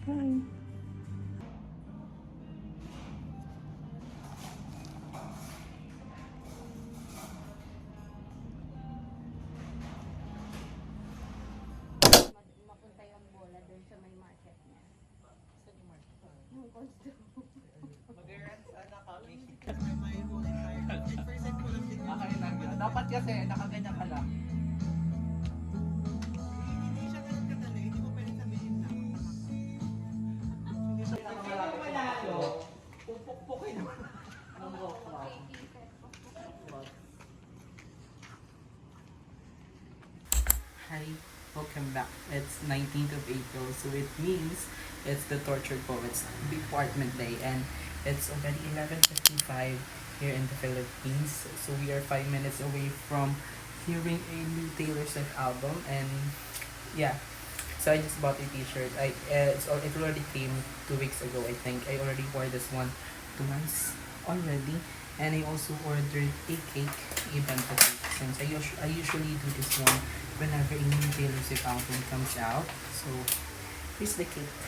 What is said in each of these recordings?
Bye. Mapunta yung bola doon sa may market niya. Sa market? Yung costo. Mag-rent sana kami. Okay lang yun. Dapat kasi nakaganyan ka lang. Hindi siya ganun kadali. Hindi mo pwede sabihin na. Hindi siya manalo. Pupukpukin naman. Anong rock club? Hi, welcome back. It's 19th of April, so it means it's the Tortured Poets Department Day, and it's already 11:55 here in the Philippines. So we are 5 minutes away from hearing a new Taylor Swift album, and yeah. So I just bought a T-shirt. It already came 2 weeks ago. I think I already wore this one twice already, and I also ordered a cake, a bento cake, since I usually do this one whenever a new Taylor Swift album comes out. So here's the cake.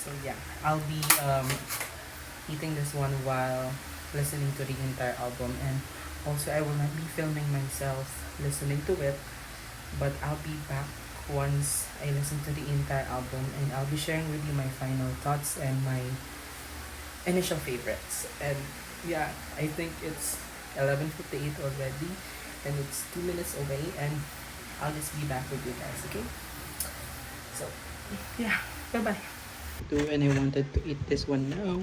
So yeah, I'll be eating this one while listening to the entire album, and also I will not be filming myself listening to it, but I'll be back once I listen to the entire album, and I'll be sharing with you my final thoughts and my initial favorites. And yeah, I think it's 11:58 already, and it's 2 minutes away, and I'll just be back with you guys, okay? So yeah, bye bye. And I wanted to eat this one now.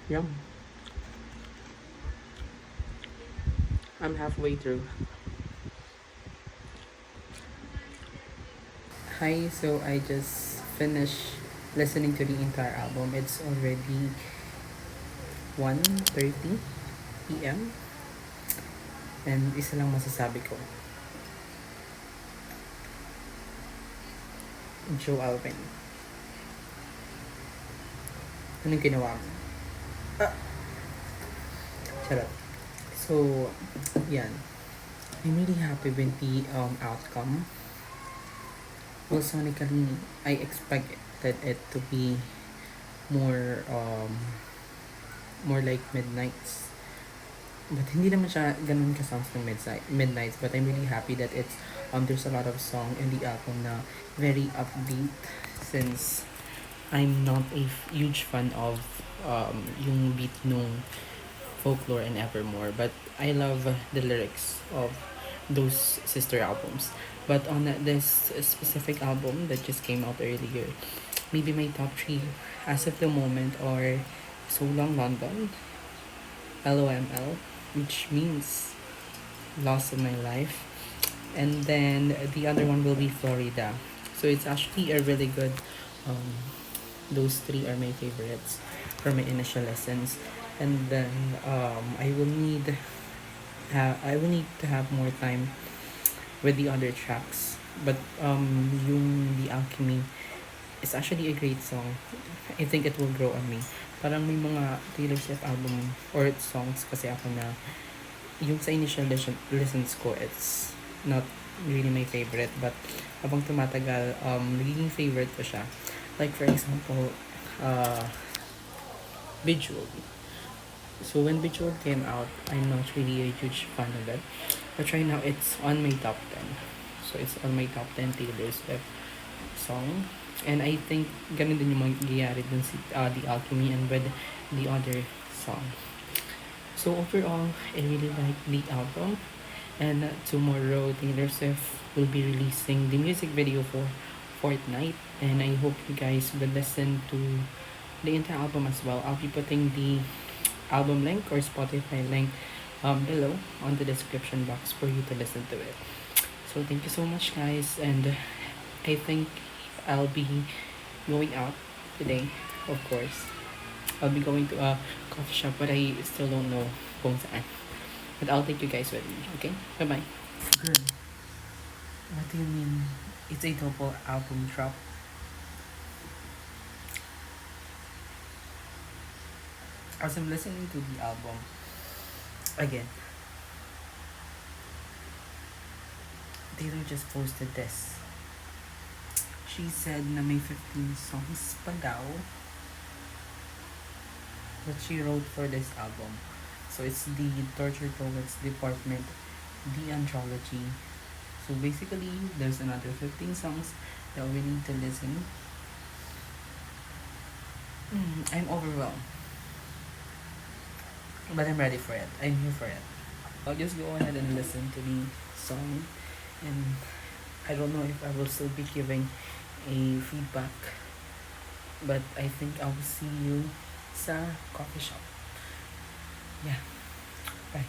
Yum. I'm halfway through. Hi, so I just finished listening to the entire album. It's already 1:30 p.m. And isa lang masasabi ko. Joe Alvin. Anong ginawa mo? Ah! Charot. So, yan. I'm really happy with the outcome. Well, sonically, I expected it to be more like Midnights. But hindi naman siya ganun ka-songs ng Midnights. But I'm really happy that it's there's a lot of song in the album na very upbeat, since I'm not a huge fan of yung beat nung Folklore and Evermore, but I love the lyrics of those sister albums. But on this specific album that just came out earlier, maybe my top three as of the moment are So Long London, LOML, which means Lost of My Life, and then the other one will be Florida. So it's actually a really good. Those three are my favorites for my initial lessons, and then I will need to have more time with the other tracks. But yung The Alchemy is actually a great song. I think it will grow on me. Parang may mga Taylor Swift album or songs kasi ako na yung sa initial listens ko, it's not really my favorite, but habang tumatagal, nagiging favorite ko siya. Like for example, Visual. So when Visual came out, I'm not really a huge fan of it, but right now it's on my top 10. So it's on my top 10 Taylor Swift song. And I think ganun din yung mangyayari dun si The Alchemy and with the other song. So overall, I really like the album. And tomorrow, Taylor Swift will be releasing the music video for Fortnite. And I hope you guys will listen to the entire album as well. I'll be putting the album link or Spotify link below on the description box for you to listen to it. So thank you so much, guys. And I think I'll be going out today, of course. I'll be going to a coffee shop, but I still don't know kung saan. But I'll take you guys with me, okay? Bye-bye. Girl, what do you mean it's a double album drop? As I'm listening to the album again, Taylor just posted this. She said na may 15 songs pa daw that she wrote for this album. So it's the Tortured Poets Department, the anthology. So basically, there's another 15 songs that we need to listen. I'm overwhelmed. But I'm ready for it. I'm here for it. I'll just go ahead and listen to the song. And I don't know if I will still be giving a feedback. But I think I will see you sa coffee shop. Yeah. Bye.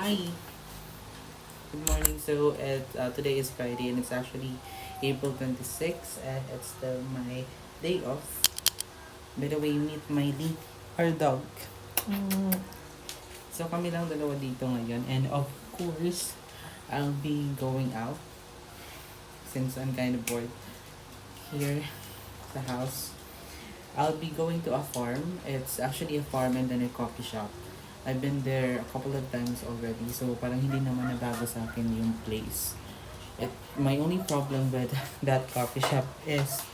Hi. Good morning. So today is Friday and it's actually April 26th and it's still my day off. By the way, meet Miley, our dog. So kami lang dalawa dito ngayon and of course, I'll be going out since I'm kind of bored here sa house. I'll be going to a farm. It's actually a farm and then a coffee shop. I've been there a couple of times already, so parang hindi naman nabago sa akin yung place. My only problem with that coffee shop is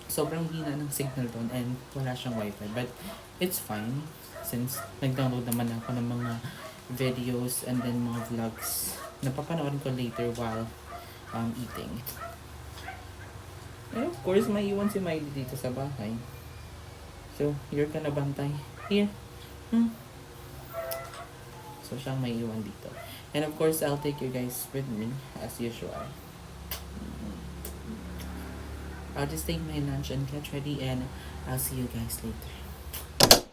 sobrang hina ng signal doon and wala siyang wifi. But it's fine since nag-download naman ako ng mga videos and then mga vlogs. Napapanoorin ko later while eating. And of course, may iwan si Miley dito sa bahay. So, you're gonna bantay. Here. So, siyang may iwan dito. And of course, I'll take you guys with me as usual. I'll just take my lunch and get ready and I'll see you guys later.